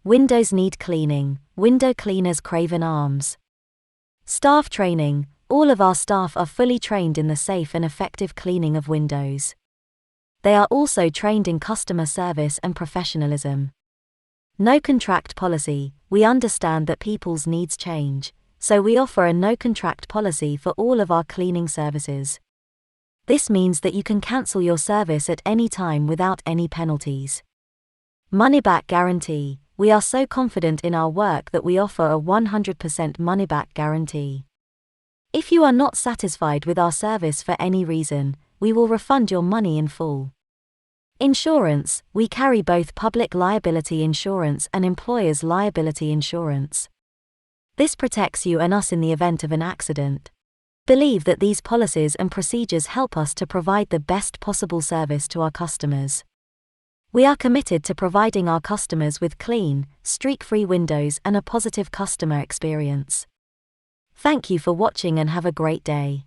Windows need cleaning, window cleaners Craven Arms. Staff training. All of our staff are fully trained in the safe and effective cleaning of windows. They are also trained in customer service and professionalism. No contract policy. We understand that people's needs change, so we offer a no contract policy for all of our cleaning services. This means that you can cancel your service at any time without any penalties. Money-back guarantee. We are so confident in our work that we offer a 100% money-back guarantee. If you are not satisfied with our service for any reason, we will refund your money in full. Insurance. We carry both public liability insurance and employer's liability insurance. This protects you and us in the event of an accident. Believe that these policies and procedures help us to provide the best possible service to our customers. We are committed to providing our customers with clean, streak-free windows and a positive customer experience. Thank you for watching and have a great day.